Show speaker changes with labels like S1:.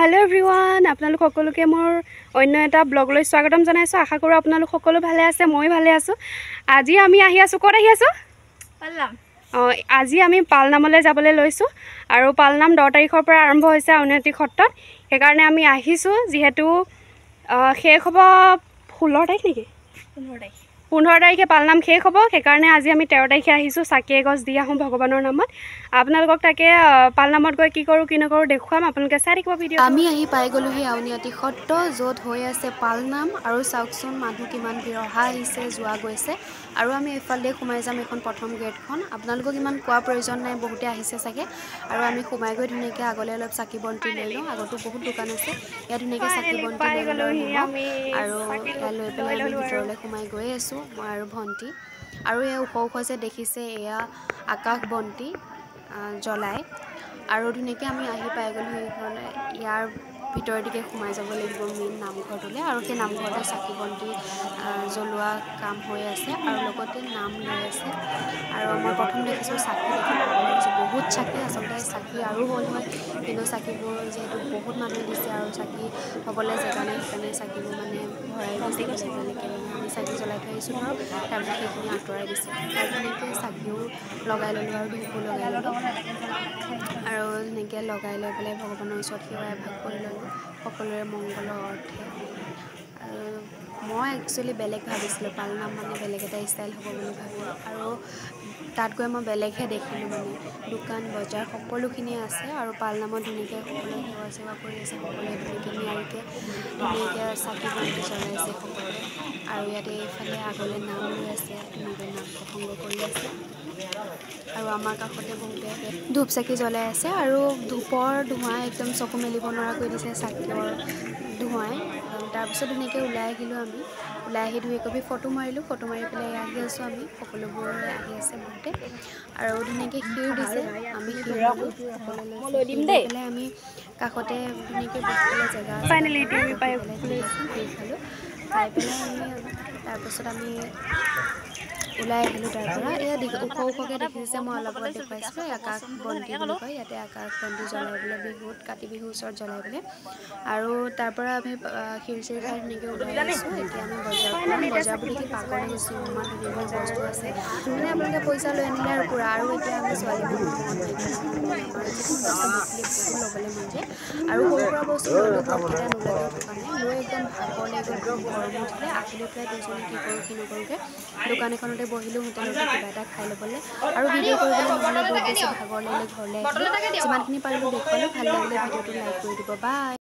S1: Hello everyone आपनालोक सकलोके मोर अन्य एटा blog লৈ स्वागतम জনাইছো आशा करो आपनालोक सकलो भाले आछे মই भाले आछो আজি আমি আহি আছো কত আহি আছো
S2: পালনাম
S1: আজি আমি পালনামলে যাবলে লৈছো আৰু পালনাম 10 তাৰিখৰ পৰা আৰম্ভ হৈছে আউনীআটী ক্ষেত্ৰত সেই কাৰণে আমি আহিছো যেহেতু শেষ হ'ব 16 তাৰিখ নেকি 15 তাৰিখে পালনাম শেষ হ'ব সেই কাৰণে আজি আমি 13 তাৰিখে আহিছো চাকিয়ে গছ দি আহোঁ ভগৱানৰ নামত আপোনালোকক তাকে পালনামত গৈ কি কৰো কি নকৰো দেখুৱাম আপোনালোকে চাই থাকিব ভিডিও
S3: আমি আহি পাই গলো হে আউনীআটী সত্ৰ য'ত হৈ আছে পালনাম আৰু চাওকচোন মানুহ কিমান ভিৰ অহা আহিছে যোৱা গৈছে আৰু আমি এফালে সোমাই যাম এখন প্ৰথম গেটখন আপোনালোকক ইমান কোৱা প্ৰয়োজন নাই বহুতে আহিছে চাগে আৰু আমি সোমাই গৈ ধুনীয়াকৈ আগলৈ অলপ চাকি বন্তি লৈ লওঁ আগতো বহুত দোকান আছে ইয়াত ধুনীয়াকৈ চাকি বন্তি লৈ লওঁ আৰু এয়া লৈ পেলাই আমি ভিতৰলৈ সোমাই গৈ আছোঁ মই আৰু ভণ্টি আৰু এই ওখ ওখ যে দেখিছে এয়া আকাশ বন্তি জ্বলাই আৰু ধুনীয়াকৈ আমি আহি পাই গ'লো সেইফালে ইয়াৰ ভিতৰৰ দিকে সোমাই যাব লাগিব মেইন নামঘৰটোলৈ আৰু সেই নামঘৰতে চাকি বন্তি জ্বলোৱা কাম হৈ আছে আৰু লগতে নাম লৈ আছে আৰু মই প্ৰথম দেখিছোঁ চাকি দেখি বহুত চাকি আচলতে চাকি আৰু হ'ল হয় কিন্তু চাকিবোৰ যিহেতু বহুত মানুহে দিছে আৰু চাকি হ'বলৈ জেগা নাই সেইকাৰণে চাকিবোৰ মানে ভৰাই দিছে বেলেগকৈ আমি চাকি জ্বলাই থৈ আহিছোঁ ধৰক তাৰপিছত সেইখিনি আঁতৰাই দিছে আৰু ধুনীয়াকৈ চাকিও লগাই ল'লোঁ আৰু ধূপো লগাই ল'লোঁ আৰু ধুনীয়াকৈ লগাই লৈ পেলাই ভগৱানৰ ওচৰত সেৱা এভাগ কৰি ল'লোঁ সকলোৰে মংগলৰ অৰ্থে আৰু মই একচুৱেলি বেলেগ ভাবিছিলোঁ পালনাম মানে বেলেগ এটা ষ্টাইল হ'ব বুলি ভাবিলোঁ আৰু তাত গৈ মই বেলেগহে দেখিলোঁ মানে দোকান বজাৰ সকলোখিনিয়ে আছে আৰু পালনামত ধুনীয়াকৈ সকলোৱে সেৱা চেৱা কৰি আছে সকলোৱে ধুনীয়াকৈ চাকি বন্তি জ্বলাইছে সকলোৱে আৰু ইয়াতে এইফালে আগলৈ নাম লৈ আছে ধুনীয়াকৈ নাম প্ৰসংগ কৰি আছে আৰু আমাৰ কাষতে বহুতে ধূপ চাকি জ্বলাই আছে আৰু ধূপৰ ধোঁৱাই একদম চকু মেলিব নোৱাৰা কৰি দিছে চাকিৰ ধোঁৱাই তাৰপিছত ধুনীয়াকৈ ওলাই আহিলোঁ আমি ওলাই আহি ধুই একপি ফটো মাৰিলোঁ ফটো মাৰি পেলাই আহি আছোঁ আমি সকলোবোৰ আহি আছে বহুতে আৰু ধুনীয়াকৈ ক্ষীৰ দিছে আমি ক্ষীৰ ল'লোঁ সকলোলৈ ক্ষীৰ দি পেলাই আমি কাষতে ধুনীয়াকৈ বহিবলৈ জেগা আছে ক্ষীৰ খালোঁ খাই পেলাই আমি তাৰপাছত আমি ওলাই আহিলোঁ তাৰ পৰা এয়া ওখ ওখকৈ দেখিছে মই অলপ আগত দেখুৱাইছিলোঁ আকাশ বন্তি বুলি কয় ইয়াতে আকাশ বন্তি জ্বলাই পেলাই বিহুত কাতি বিহুৰ ওচৰত জ্বলাই পেলাই আৰু তাৰ পৰা আমি ক্ষীৰ চিৰ খাই ধুনীয়াকৈ ওলাই আহিছোঁ এতিয়া আমি বজাৰ বুলি কি পাগল হৈছোঁ ইমান ধুনীয়া বস্তু আছে মানে আপোনালোকে পইচা লৈ আনিলে আৰু পূৰা আৰু এতিয়া আমি ছোৱালী মানুহ মন আমাৰ যিকোনো বস্তু দেখিলে বহুত ল'বলৈ মন যায় আৰু সৰু সুৰা বস্তু ল'লেও ভাতকেইটা নোলালেও থকা নাই লৈ একদম ভাগৰ লাগি গ'ল বহুত গৰম উঠিলে আহি লৈ পেলাই দুজনী কি কৰোঁ কি নকৰোঁকৈ দোকান এখনতে বহিলোঁ হোটেলতে কিবা এটা খাই ল'বলৈ আৰু ভিডিঅ' কৰিবলৈ নহ'লে বহুত বেছি ভাগৰ লাগিলে ঘৰলৈ আহিলোঁ যিমানখিনি পাৰিলোঁ দেখুৱালোঁ ভাল লাগিলে ভিডিঅ'টো লাইক কৰি দিব বাই।